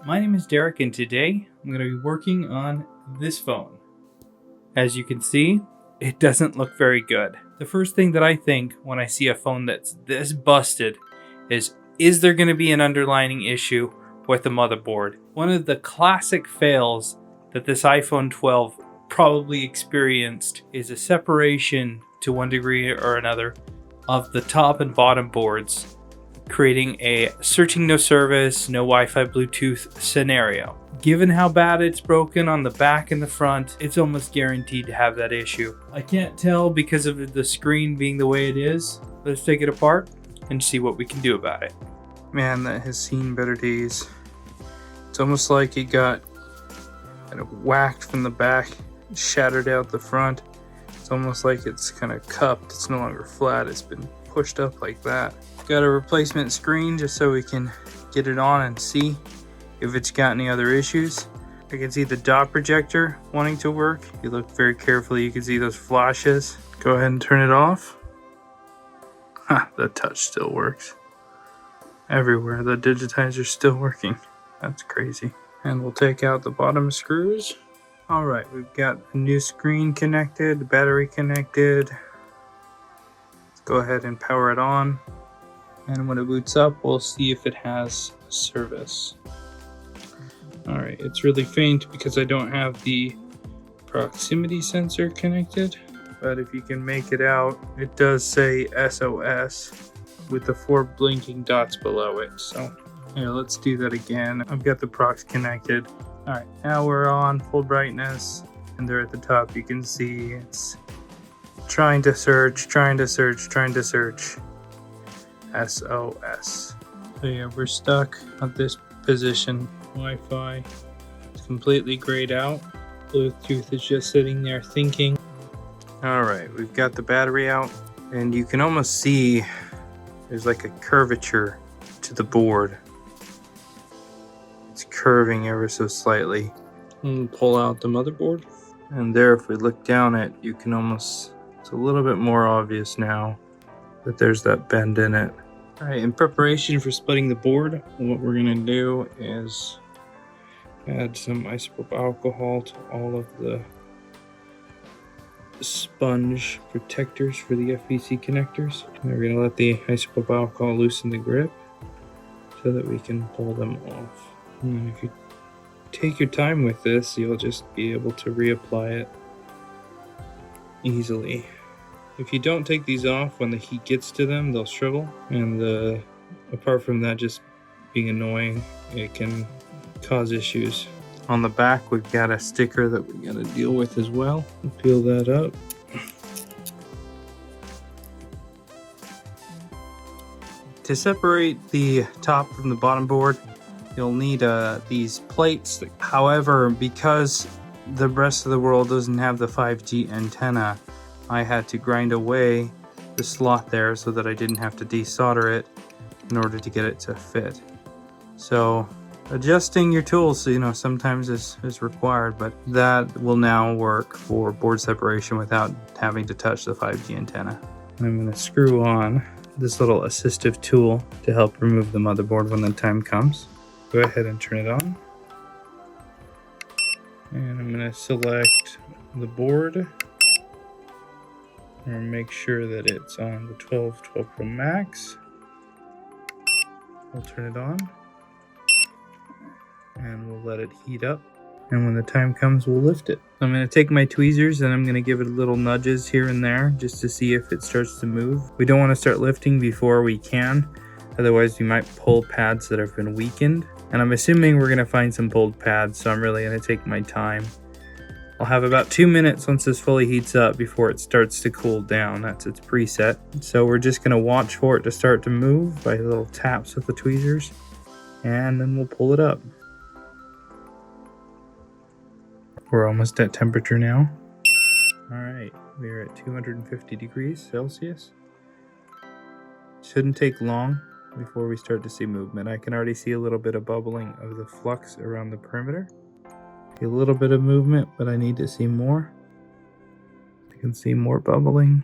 My name is Derek, and today I'm going to be working on this phone. As you can see, it doesn't look very good. The first thing that I think when I see a phone that's this busted is there going to be an underlying issue with the motherboard? One of the classic fails that this iPhone 12 probably experienced is a separation to one degree or another of the top and bottom boards, creating a searching no service, no Wi-Fi Bluetooth scenario. Given how bad it's broken on the back and the front, it's almost guaranteed to have that issue. I can't tell because of the screen being the way it is. Let's take it apart and see what we can do about it. Man, that has seen better days. It's almost like it got kind of whacked from the back, shattered out the front. It's almost like it's kind of cupped. It's no longer flat. It's been pushed up like that. Got a replacement screen just so we can get it on and see if it's got any other issues. I can see the dot projector wanting to work. If you look very carefully, you can see those flashes. Go ahead and turn it off. The touch still works. Everywhere, the digitizer's still working. That's crazy. And we'll take out the bottom screws. All right, we've got a new screen connected, battery connected. Let's go ahead and power it on. And when it boots up, we'll see if it has service. All right, it's really faint because I don't have the proximity sensor connected. But if you can make it out, it does say SOS with the 4 blinking dots below it. So here, let's do that again. I've got the prox connected. All right, now we're on full brightness, and there at the top you can see it's trying to search. SOS. So yeah, we're stuck at this position. Wi-Fi is completely grayed out. Bluetooth is just sitting there thinking. All right, we've got the battery out, and you can almost see there's like a curvature to the board. It's curving ever so slightly. And pull out the motherboard, and there, if we look down it, you can almost, it's a little bit more obvious now that there's that bend in it. All right, in preparation for splitting the board, what we're gonna do is add some isopropyl alcohol to all of the sponge protectors for the FPC connectors. And we're gonna let the isopropyl alcohol loosen the grip so that we can pull them off. And if you take your time with this, you'll just be able to reapply it easily. If you don't take these off, when the heat gets to them, they'll shrivel. And apart from that just being annoying, it can cause issues. On the back, we've got a sticker that we gotta deal with as well. Peel that up. To separate the top from the bottom board, you'll need these plates. However, because the rest of the world doesn't have the 5G antenna, I had to grind away the slot there so that I didn't have to desolder it in order to get it to fit. So adjusting your tools, sometimes is required, but that will now work for board separation without having to touch the 5G antenna. I'm going to screw on this little assistive tool to help remove the motherboard when the time comes. Go ahead and turn it on. And I'm going to select the board and make sure that it's on the 12 Pro Max. We'll turn it on and we'll let it heat up. And when the time comes, we'll lift it. I'm going to take my tweezers and I'm going to give it little nudges here and there just to see if it starts to move. We don't want to start lifting before we can. Otherwise, we might pull pads that have been weakened. And I'm assuming we're going to find some pulled pads, so I'm really going to take my time. I'll have about 2 minutes once this fully heats up before it starts to cool down. That's its preset. So we're just going to watch for it to start to move by little taps with the tweezers. And then we'll pull it up. We're almost at temperature now. All right, we're at 250 degrees Celsius. Shouldn't take long before we start to see movement. I can already see a little bit of bubbling of the flux around the perimeter. A little bit of movement, but I need to see more. I can see more bubbling.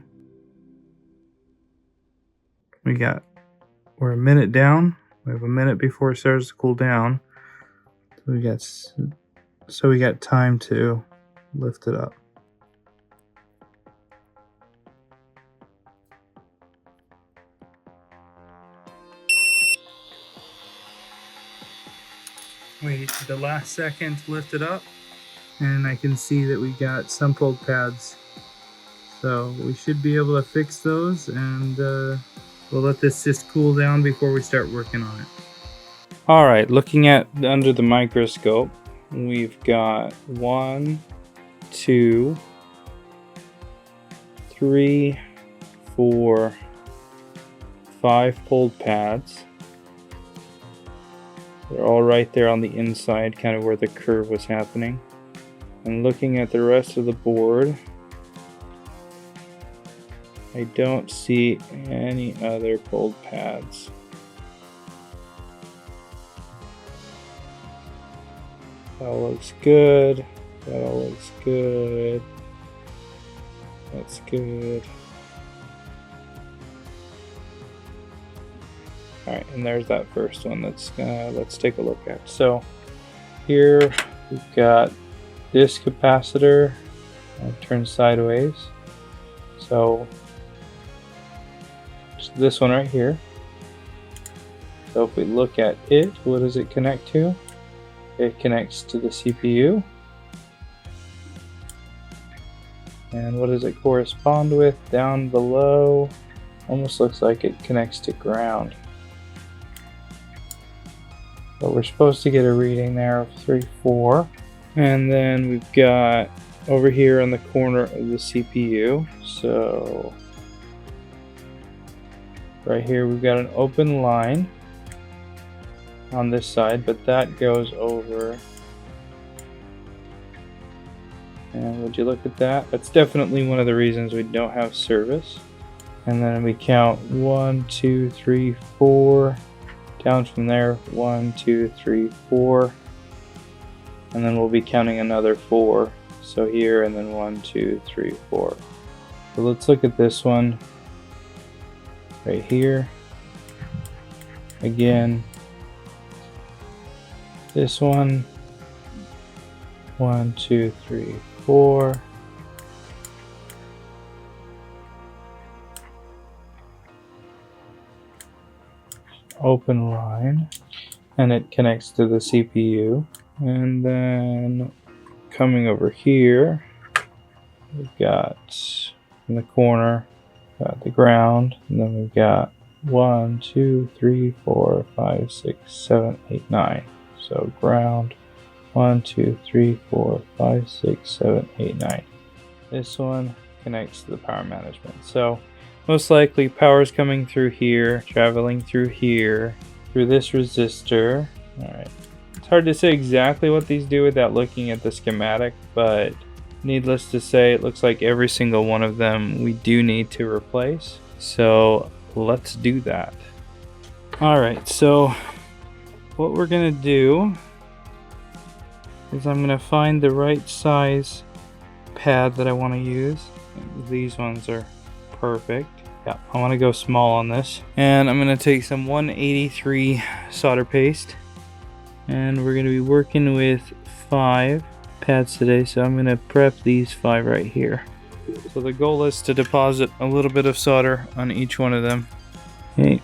We're a minute down. We have a minute before it starts to cool down. So we got time to lift it up. Wait to the last second to lift it up, and I can see that we got some pulled pads. So we should be able to fix those, and we'll let this just cool down before we start working on it. All right, looking at under the microscope, we've got 1, 2, 3, 4, 5 pulled pads. They're all right there on the inside, kind of where the curve was happening. And looking at the rest of the board, I don't see any other pulled pads. That all looks good. That all looks good. That's good. Alright, and there's that first one. Let's take a look at. So here we've got this capacitor turned sideways. So this one right here. So if we look at it, what does it connect to? It connects to the CPU. And what does it correspond with down below? Almost looks like it connects to ground. But we're supposed to get a reading there of 3.4. And then we've got over here on the corner of the CPU. So right here we've got an open line on this side, but that goes over. And would you look at that? That's definitely one of the reasons we don't have service. And then we count 1, 2, 3, 4. Down from there, 1, 2, 3, 4. And then we'll be counting another 4. So here, and then 1, 2, 3, 4. So let's look at this one right here. Again, this one, 1, 2, 3, 4. Open line, and it connects to the CPU. And then coming over here, we've got in the corner, got the ground, and then we've got 1, 2, 3, 4, 5, 6, 7, 8, 9. So ground, 1, 2, 3, 4, 5, 6, 7, 8, 9. This one connects to the power management. So most likely power is coming through here, traveling through here, through this resistor. Alright, it's hard to say exactly what these do without looking at the schematic, but needless to say, it looks like every single one of them we do need to replace. So let's do that. Alright, so what we're going to do is I'm going to find the right size pad that I want to use. These ones are perfect. Yeah, I want to go small on this. And I'm going to take some 183 solder paste. And we're going to be working with 5 pads today. So I'm going to prep these 5 right here. So the goal is to deposit a little bit of solder on each one of them. Okay.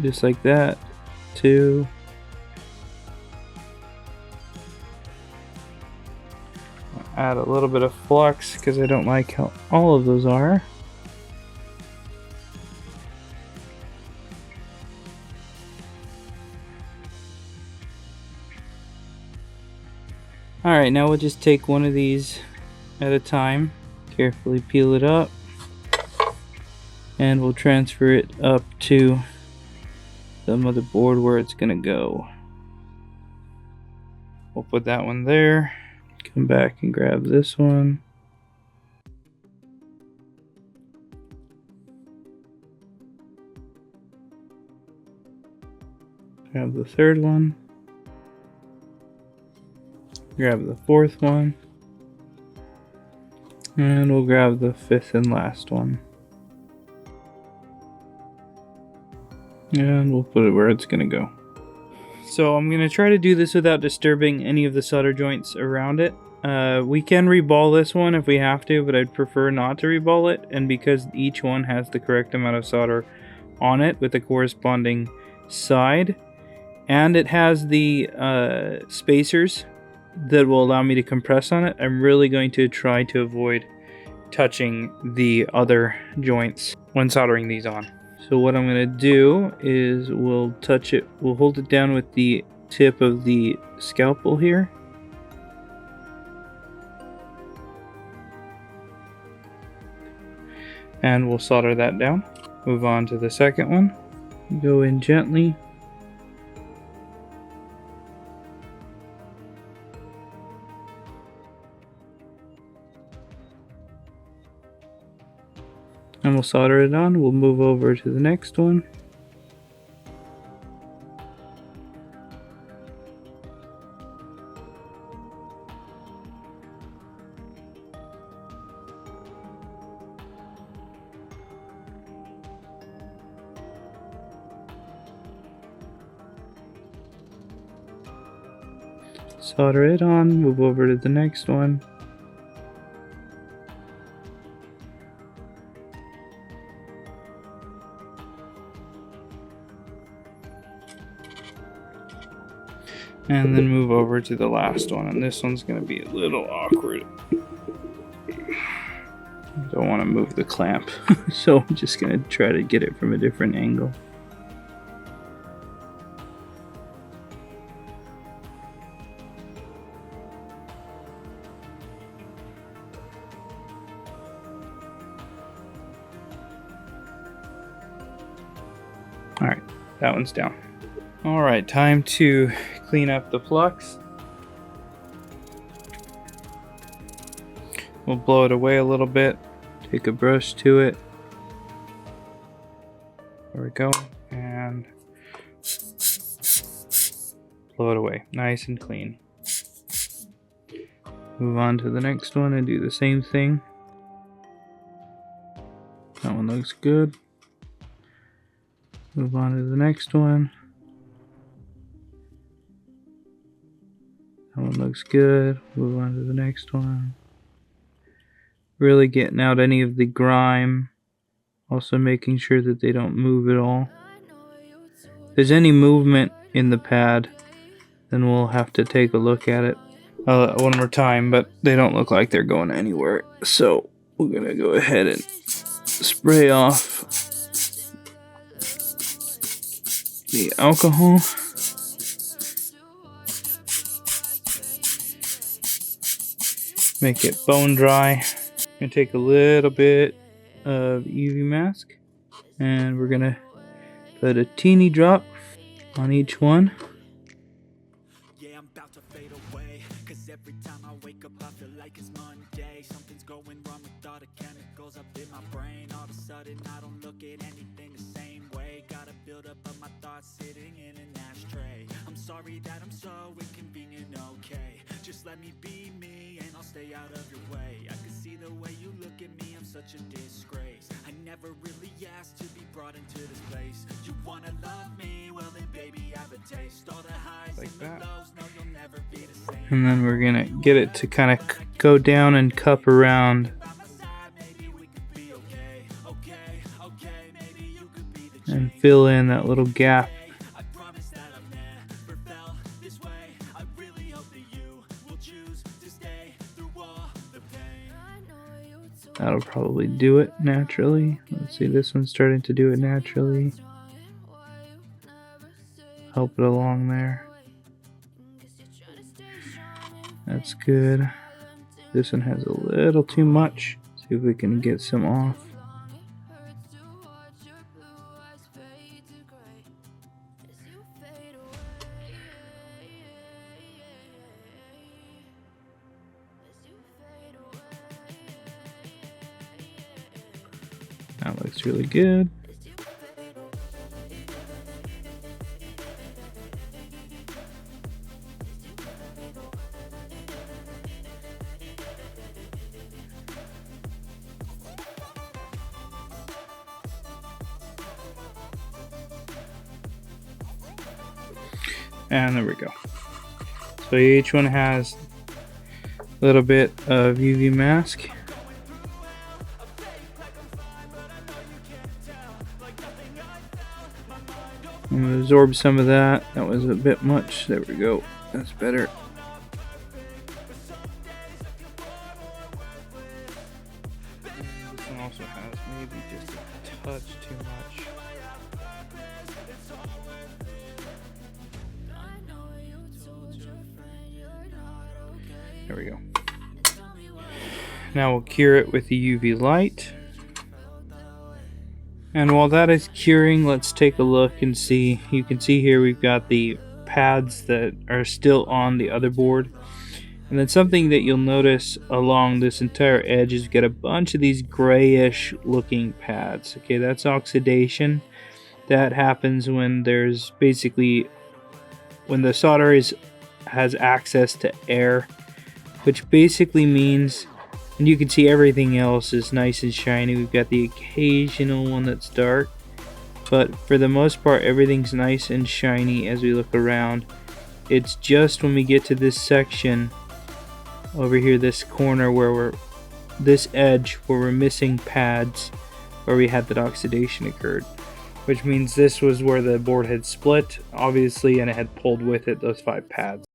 Just like that. 2. Add a little bit of flux because I don't like how all of those are. Alright, now we'll just take one of these at a time, carefully peel it up, and we'll transfer it up to the motherboard where it's gonna go. We'll put that one there. Come back and grab this one. Grab the third one. Grab the fourth one. And we'll grab the fifth and last one. And we'll put it where it's gonna go. So I'm going to try to do this without disturbing any of the solder joints around it. We can reball this one if we have to, but I'd prefer not to reball it. And because each one has the correct amount of solder on it with the corresponding side, and it has the spacers that will allow me to compress on it, I'm really going to try to avoid touching the other joints when soldering these on. So what I'm going to do is we'll hold it down with the tip of the scalpel here. And we'll solder that down. Move on to the second one. Go in gently. And we'll solder it on. We'll move over to the next one. Solder it on, move over to the next one. And then move over to the last one, and this one's going to be a little awkward. I don't want to move the clamp, so I'm just going to try to get it from a different angle. Alright, that one's down. Alright, time to clean up the flux. We'll blow it away a little bit. Take a brush to it. There we go. And blow it away. Nice and clean. Move on to the next one and do the same thing. That one looks good. Move on to the next one. That one looks good. Move on to the next one. Really getting out any of the grime. Also making sure that they don't move at all. If there's any movement in the pad, then we'll have to take a look at it one more time, but they don't look like they're going anywhere. So we're gonna go ahead and spray off the alcohol. Make it bone dry. I'm gonna take a little bit of UV mask, and we're gonna put a teeny drop on each one. Yeah, I'm about to fade away, 'cause every time I wake up I feel like it's Monday. Something's going wrong with all the chemicals up in my brain. All of a sudden I don't look at anything the same way. Gotta build up of my thoughts sitting in an ashtray. I'm sorry that I'm so inconvenient, okay. Just let me be me and I'll stay out of your way. I can see the way you look at me, I'm such a disgrace. I never really asked to be brought into this place. You wanna love me? Well then baby I have a taste. All the highs Like and the that. lows, no you'll never be the same. And then we're gonna get it to kind of go down and cup around By my side, maybe we could be okay. Okay, maybe you could be the and fill in that little gap. I promise that I've never felt this way. I really hope that you will choose to stay through all the pain. That'll probably do it naturally. Let's see, this one's starting to do it naturally. Help it along there. That's good. This one has a little too much. See if we can get some off. That looks really good. And there we go. So each one has a little bit of UV mask. I'm going to absorb some of that. That was a bit much. There we go. That's better. This one also has maybe just a touch too much. There we go. Now we'll cure it with the UV light. And while that is curing, let's take a look and see. You can see here we've got the pads that are still on the other board. And then something that you'll notice along this entire edge is you've got a bunch of these grayish looking pads. Okay, that's oxidation. That happens when there's basically, when the solder has access to air, which basically means, and you can see everything else is nice and shiny. We've got the occasional one that's dark, but for the most part everything's nice and shiny as we look around. It's just when we get to this section over here, this corner where this edge where we're missing pads, where we had that oxidation occurred, which means this was where the board had split obviously, and it had pulled with it those 5 pads.